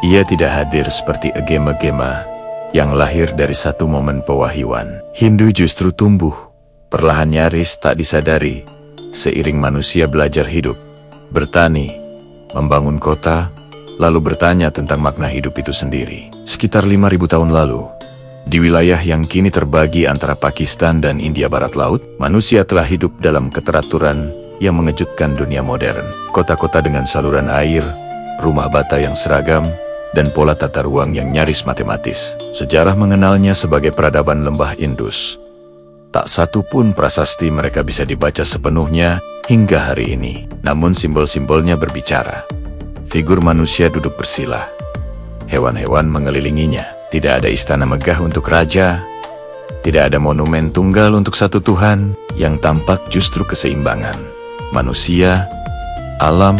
Ia tidak hadir seperti agama-agama yang lahir dari satu momen pewahyuan. Hindu justru tumbuh, perlahan nyaris tak disadari, seiring manusia belajar hidup, bertani, membangun kota, lalu bertanya tentang makna hidup itu sendiri. Sekitar 5.000 tahun lalu, di wilayah yang kini terbagi antara Pakistan dan India Barat Laut, manusia telah hidup dalam keteraturan yang mengejutkan dunia modern. Kota-kota dengan saluran air, rumah bata yang seragam, dan pola tata ruang yang nyaris matematis. Sejarah mengenalnya sebagai peradaban lembah Indus. Tak satu pun prasasti mereka bisa dibaca sepenuhnya hingga hari ini. Namun simbol-simbolnya berbicara. Figur manusia duduk bersila. Hewan-hewan mengelilinginya. Tidak ada istana megah untuk raja. Tidak ada monumen tunggal untuk satu Tuhan. Yang tampak justru keseimbangan. Manusia, alam,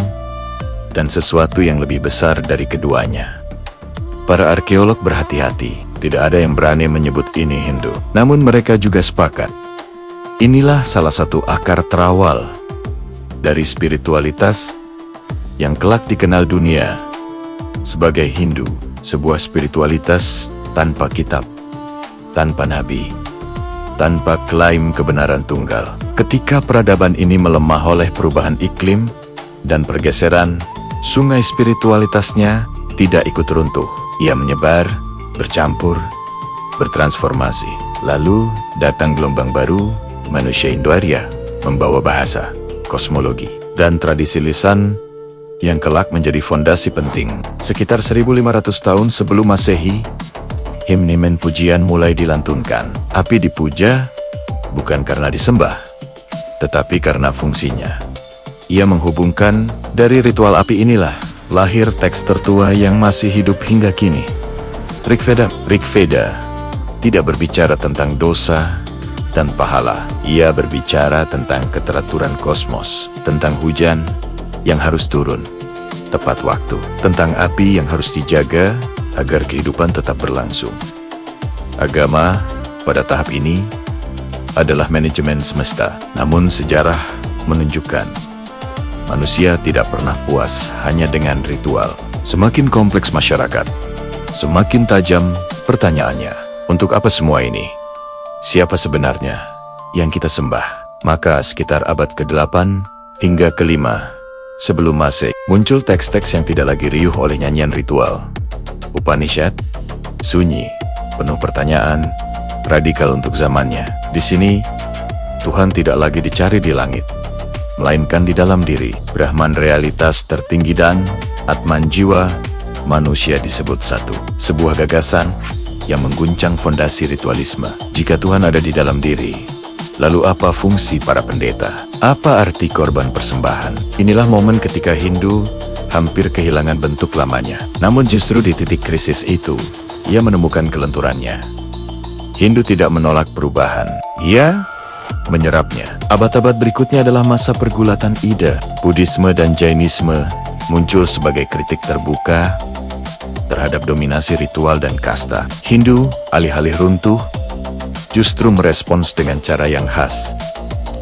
dan sesuatu yang lebih besar dari keduanya. Para arkeolog berhati-hati. Tidak ada yang berani menyebut ini Hindu. Namun mereka juga sepakat. Inilah salah satu akar terawal dari spiritualitas yang kelak dikenal dunia sebagai Hindu. Sebuah spiritualitas tanpa kitab, tanpa nabi, tanpa klaim kebenaran tunggal. Ketika peradaban ini melemah oleh perubahan iklim dan pergeseran, sungai spiritualitasnya tidak ikut runtuh. Ia menyebar, bercampur, bertransformasi. Lalu datang gelombang baru, manusia Indo-Arya, membawa bahasa, kosmologi, dan tradisi lisan yang kelak menjadi fondasi penting. Sekitar 1.500 tahun sebelum Masehi, himne pujian mulai dilantunkan. Api dipuja bukan karena disembah, tetapi karena fungsinya. Ia menghubungkan dari ritual api inilah lahir teks tertua yang masih hidup hingga kini. Rig Veda tidak berbicara tentang dosa dan pahala. Ia berbicara tentang keteraturan kosmos, tentang hujan yang harus turun tepat waktu, tentang api yang harus dijaga agar kehidupan tetap berlangsung. Agama pada tahap ini adalah manajemen semesta, namun sejarah menunjukkan manusia tidak pernah puas hanya dengan ritual. Semakin kompleks masyarakat, semakin tajam pertanyaannya. Untuk apa semua ini? Siapa sebenarnya yang kita sembah? Maka sekitar abad ke-8 hingga ke-5 sebelum Masehi, muncul teks-teks yang tidak lagi riuh oleh nyanyian ritual. Upanishad, sunyi, penuh pertanyaan, radikal untuk zamannya. Di sini, Tuhan tidak lagi dicari di langit, melainkan di dalam diri. Brahman realitas tertinggi dan Atman jiwa manusia disebut satu. Sebuah gagasan yang mengguncang fondasi ritualisme. Jika Tuhan ada di dalam diri, lalu apa fungsi para pendeta? Apa arti korban persembahan? Inilah momen ketika Hindu hampir kehilangan bentuk lamanya. Namun justru di titik krisis itu, ia menemukan kelenturannya. Hindu tidak menolak perubahan. Ia menyerapnya. Abad-abad berikutnya adalah masa pergulatan ide. Buddhisme dan Jainisme muncul sebagai kritik terbuka terhadap dominasi ritual dan kasta. Hindu, alih-alih runtuh, justru merespons dengan cara yang khas.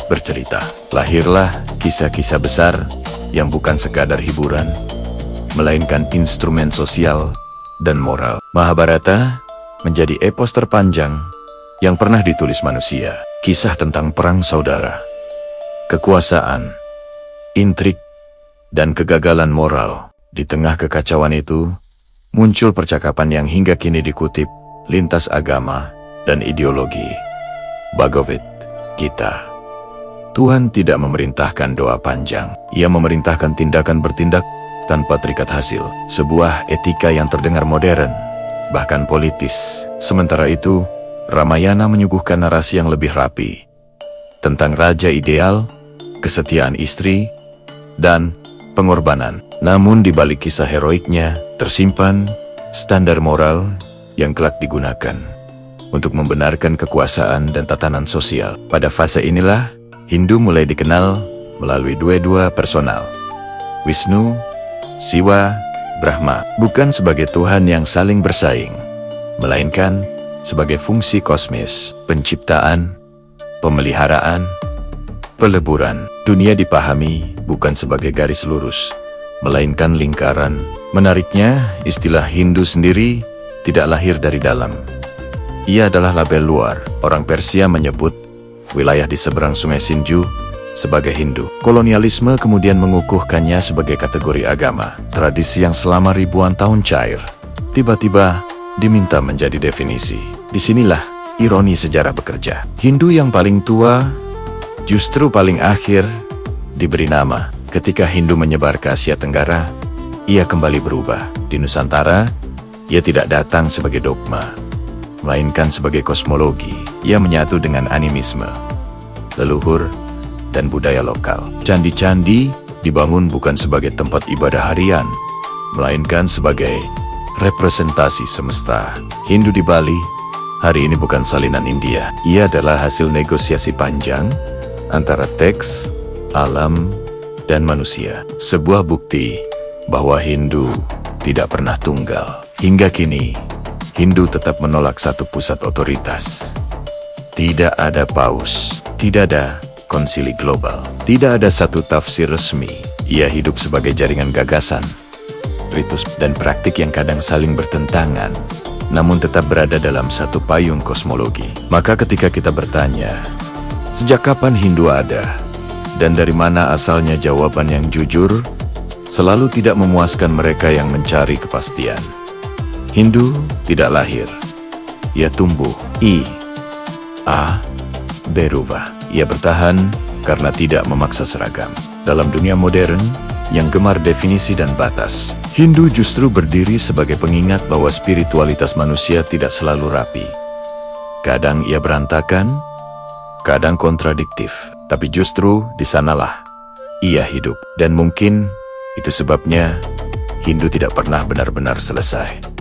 Bercerita. Lahirlah kisah-kisah besar yang bukan sekadar hiburan, melainkan instrumen sosial dan moral. Mahabharata menjadi epos terpanjang yang pernah ditulis manusia. Kisah tentang perang saudara, kekuasaan, intrik, dan kegagalan moral. Di tengah kekacauan itu, muncul percakapan yang hingga kini dikutip lintas agama dan ideologi. Bhagavad Gita. Tuhan tidak memerintahkan doa panjang. Ia memerintahkan tindakan bertindak tanpa terikat hasil. Sebuah etika yang terdengar modern, bahkan politis. Sementara itu, Ramayana menyuguhkan narasi yang lebih rapi tentang raja ideal, kesetiaan istri, dan pengorbanan. Namun di balik kisah heroiknya tersimpan standar moral yang kelak digunakan untuk membenarkan kekuasaan dan tatanan sosial. Pada fase inilah, Hindu mulai dikenal melalui dua personal, Wisnu, Siwa, Brahma, bukan sebagai Tuhan yang saling bersaing, melainkan sebagai fungsi kosmis, penciptaan, pemeliharaan, peleburan. Dunia dipahami bukan sebagai garis lurus, melainkan lingkaran Menariknya, istilah Hindu sendiri tidak lahir dari dalam. Ia adalah label luar. Orang Persia menyebut wilayah di seberang Sungai Sinju sebagai Hindu. Kolonialisme kemudian mengukuhkannya sebagai kategori agama. Tradisi yang selama ribuan tahun cair, tiba-tiba diminta menjadi definisi. Disinilah ironi sejarah bekerja. Hindu yang paling tua justru paling akhir diberi nama. Ketika Hindu menyebar ke Asia Tenggara, ia kembali berubah. Di Nusantara, ia tidak datang sebagai dogma, melainkan sebagai kosmologi. Ia menyatu dengan animisme, leluhur, dan budaya lokal. Candi-candi dibangun bukan sebagai tempat ibadah harian, melainkan sebagai representasi semesta. Hindu di Bali hari ini bukan salinan India. Ia adalah hasil negosiasi panjang antara teks, alam, dan manusia. Sebuah bukti bahwa Hindu tidak pernah tunggal. Hingga kini, Hindu tetap menolak satu pusat otoritas. Tidak ada paus, tidak ada konsili global, tidak ada satu tafsir resmi. Ia hidup sebagai jaringan gagasan, ritus, dan praktik yang kadang saling bertentangan, namun tetap berada dalam satu payung kosmologi. Maka ketika kita bertanya, sejak kapan Hindu ada? Dan dari mana asalnya, jawaban yang jujur selalu tidak memuaskan mereka yang mencari kepastian. Hindu tidak lahir, ia tumbuh. Berubah. Ia bertahan karena tidak memaksa seragam. Dalam dunia modern yang gemar definisi dan batas, Hindu justru berdiri sebagai pengingat bahwa spiritualitas manusia tidak selalu rapi. Kadang ia berantakan, kadang kontradiktif, tapi justru di sanalah ia hidup. Dan mungkin itu sebabnya Hindu tidak pernah benar-benar selesai.